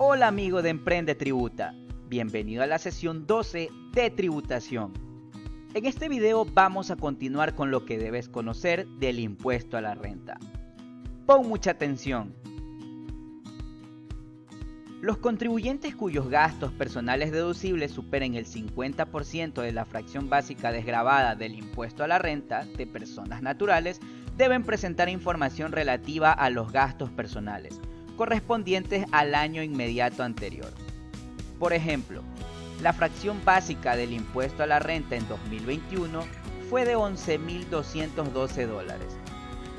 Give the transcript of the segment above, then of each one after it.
Hola amigo de Emprende Tributa, bienvenido a la sesión 12 de tributación. En este video vamos a continuar con lo que debes conocer del impuesto a la renta. Pon mucha atención. Los contribuyentes cuyos gastos personales deducibles superen el 50% de la fracción básica desgravada del impuesto a la renta de personas naturales deben presentar información relativa a los gastos personales correspondientes al año inmediato anterior. Por ejemplo, la fracción básica del impuesto a la renta en 2021 fue de $11.212.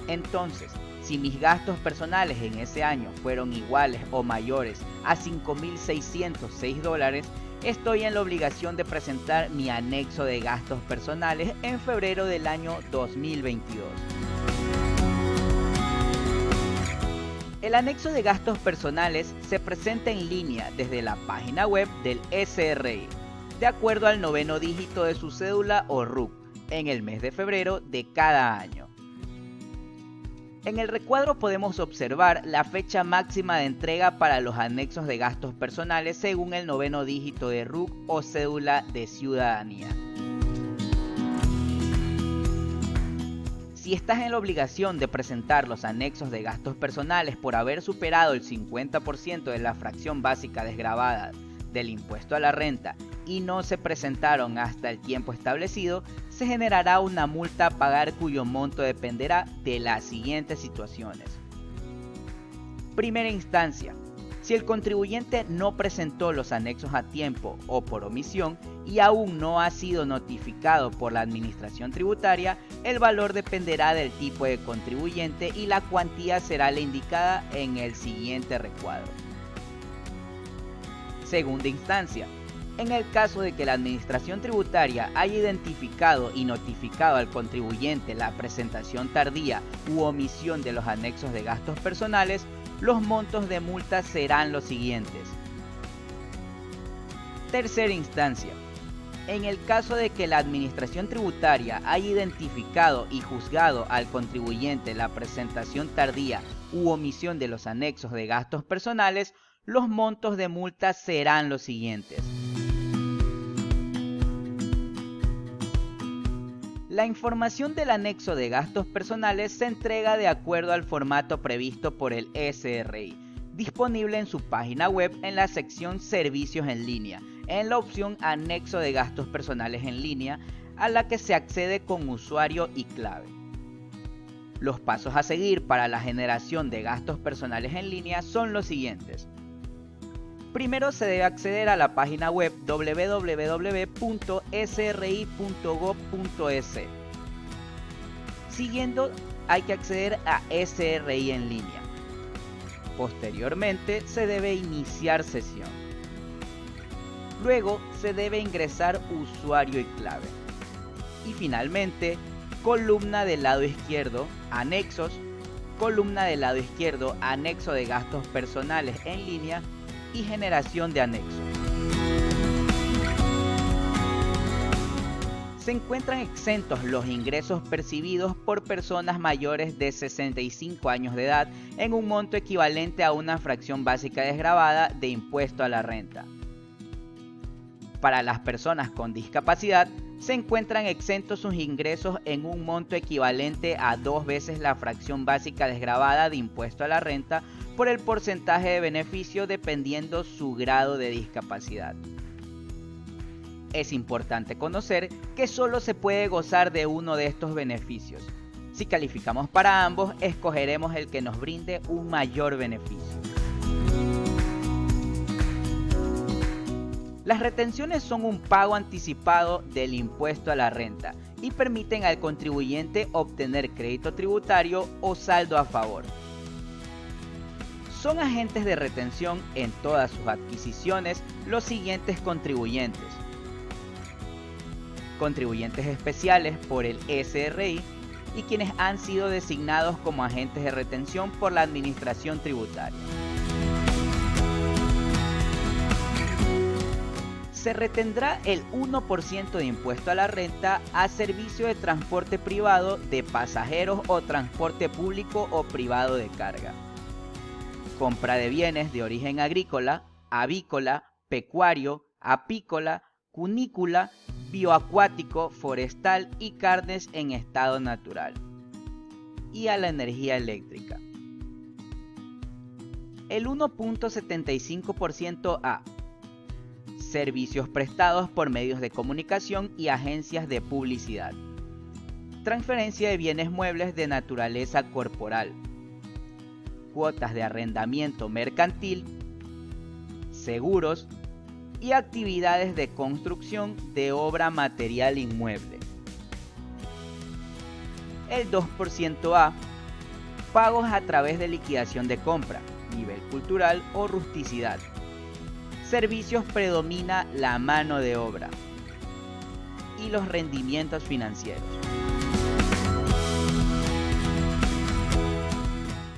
Entonces, si mis gastos personales en ese año fueron iguales o mayores a $5.606, estoy en la obligación de presentar mi anexo de gastos personales en febrero del año 2022. El anexo de gastos personales se presenta en línea desde la página web del SRI, de acuerdo al noveno dígito de su cédula o RUC, en el mes de febrero de cada año. En el recuadro podemos observar la fecha máxima de entrega para los anexos de gastos personales según el noveno dígito de RUC o cédula de ciudadanía. Si estás en la obligación de presentar los anexos de gastos personales por haber superado el 50% de la fracción básica desgravada del impuesto a la renta y no se presentaron hasta el tiempo establecido, se generará una multa a pagar cuyo monto dependerá de las siguientes situaciones. Primera instancia. Si el contribuyente no presentó los anexos a tiempo o por omisión y aún no ha sido notificado por la administración tributaria, el valor dependerá del tipo de contribuyente y la cuantía será la indicada en el siguiente recuadro. Segunda instancia. En el caso de que la administración tributaria haya identificado y notificado al contribuyente la presentación tardía u omisión de los anexos de gastos personales, los montos de multa serán los siguientes. Tercera instancia. En el caso de que la administración tributaria haya identificado y juzgado al contribuyente la presentación tardía u omisión de los anexos de gastos personales, los montos de multa serán los siguientes. La información del anexo de gastos personales se entrega de acuerdo al formato previsto por el SRI, disponible en su página web en la sección Servicios en línea, en la opción Anexo de gastos personales en línea, a la que se accede con usuario y clave. Los pasos a seguir para la generación de gastos personales en línea son los siguientes. Primero se debe acceder a la página web www.sri.gov.es. Siguiendo, hay que acceder a SRI en línea. Posteriormente, se debe iniciar sesión. Luego, se debe ingresar usuario y clave. Y finalmente, columna del lado izquierdo, anexos, columna del lado izquierdo, anexo de gastos personales en línea, y generación de anexos. Se encuentran exentos los ingresos percibidos por personas mayores de 65 años de edad en un monto equivalente a una fracción básica desgravada de impuesto a la renta. Para las personas con discapacidad, se encuentran exentos sus ingresos en un monto equivalente a 2 veces la fracción básica desgravada de impuesto a la renta por el porcentaje de beneficio dependiendo su grado de discapacidad. Es importante conocer que solo se puede gozar de uno de estos beneficios. Si calificamos para ambos, escogeremos el que nos brinde un mayor beneficio. Las retenciones son un pago anticipado del impuesto a la renta y permiten al contribuyente obtener crédito tributario o saldo a favor. Son agentes de retención en todas sus adquisiciones los siguientes contribuyentes. Contribuyentes especiales por el SRI y quienes han sido designados como agentes de retención por la administración tributaria. Se retendrá el 1% de impuesto a la renta a servicio de transporte privado de pasajeros o transporte público o privado de carga. Compra de bienes de origen agrícola, avícola, pecuario, apícola, cunícola, bioacuático, forestal y carnes en estado natural. Y a la energía eléctrica. El 1.75% a servicios prestados por medios de comunicación y agencias de publicidad. Transferencia de bienes muebles de naturaleza corporal. Cuotas de arrendamiento mercantil, seguros y actividades de construcción de obra material inmueble. El 2% a pagos a través de liquidación de compra, nivel cultural o rusticidad. Servicios predomina la mano de obra y los rendimientos financieros.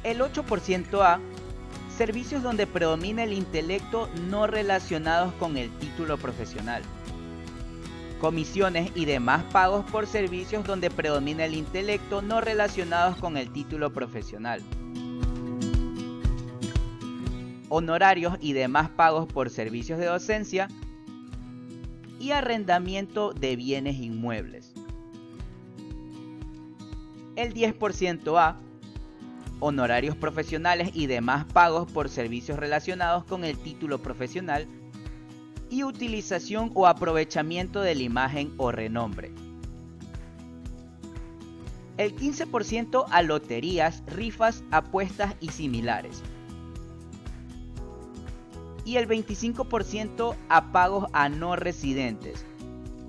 El 8% a servicios donde predomina el intelecto no relacionados con el título profesional. Comisiones y demás pagos por servicios donde predomina el intelecto no relacionados con el título profesional. Honorarios y demás pagos por servicios de docencia y arrendamiento de bienes inmuebles. El 10% a honorarios profesionales y demás pagos por servicios relacionados con el título profesional y utilización o aprovechamiento de la imagen o renombre. El 15% a loterías, rifas, apuestas y similares. Y el 25% a pagos a no residentes,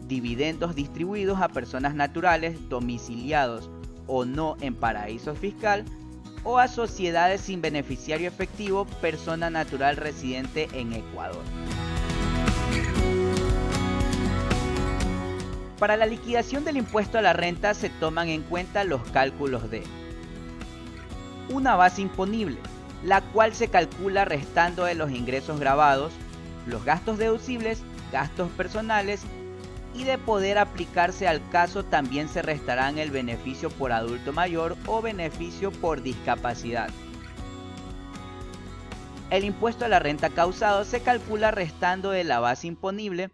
dividendos distribuidos a personas naturales domiciliados o no en paraíso fiscal o a sociedades sin beneficiario efectivo, persona natural residente en Ecuador. Para la liquidación del impuesto a la renta se toman en cuenta los cálculos de una base imponible, la cual se calcula restando de los ingresos grabados, los gastos deducibles, gastos personales y de poder aplicarse al caso también se restarán el beneficio por adulto mayor o beneficio por discapacidad. El impuesto a la renta causado se calcula restando de la base imponible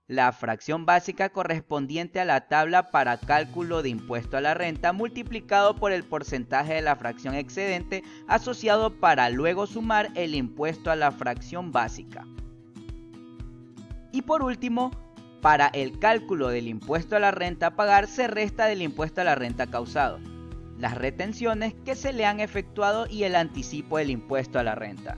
la fracción básica correspondiente a la tabla para cálculo de impuesto a la renta multiplicado por el porcentaje de la fracción excedente asociado para luego sumar el impuesto a la fracción básica. Y por último, para el cálculo del impuesto a la renta a pagar se resta del impuesto a la renta causado, las retenciones que se le han efectuado y el anticipo del impuesto a la renta.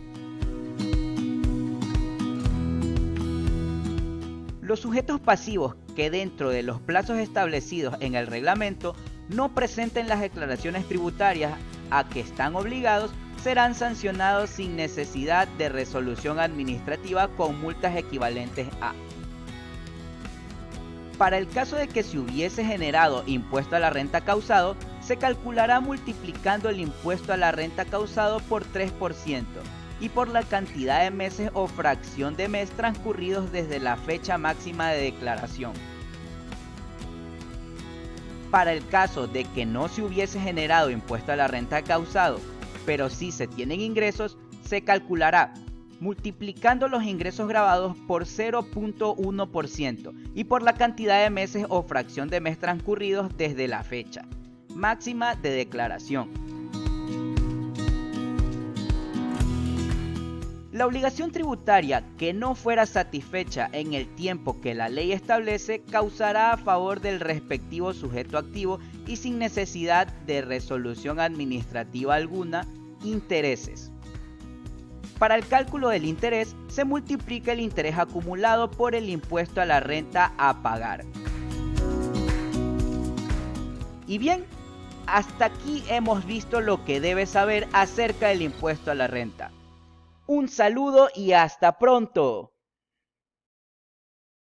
Los sujetos pasivos que dentro de los plazos establecidos en el reglamento no presenten las declaraciones tributarias a que están obligados serán sancionados sin necesidad de resolución administrativa con multas equivalentes a. Para el caso de que se hubiese generado impuesto a la renta causado, se calculará multiplicando el impuesto a la renta causado por 3%. Y por la cantidad de meses o fracción de mes transcurridos desde la fecha máxima de declaración. Para el caso de que no se hubiese generado impuesto a la renta causado, pero sí se tienen ingresos, se calculará multiplicando los ingresos grabados por 0.1% y por la cantidad de meses o fracción de mes transcurridos desde la fecha máxima de declaración. La obligación tributaria que no fuera satisfecha en el tiempo que la ley establece causará a favor del respectivo sujeto activo y sin necesidad de resolución administrativa alguna, intereses. Para el cálculo del interés se multiplica el interés acumulado por el impuesto a la renta a pagar. Y bien, hasta aquí hemos visto lo que debes saber acerca del impuesto a la renta. Un saludo y hasta pronto.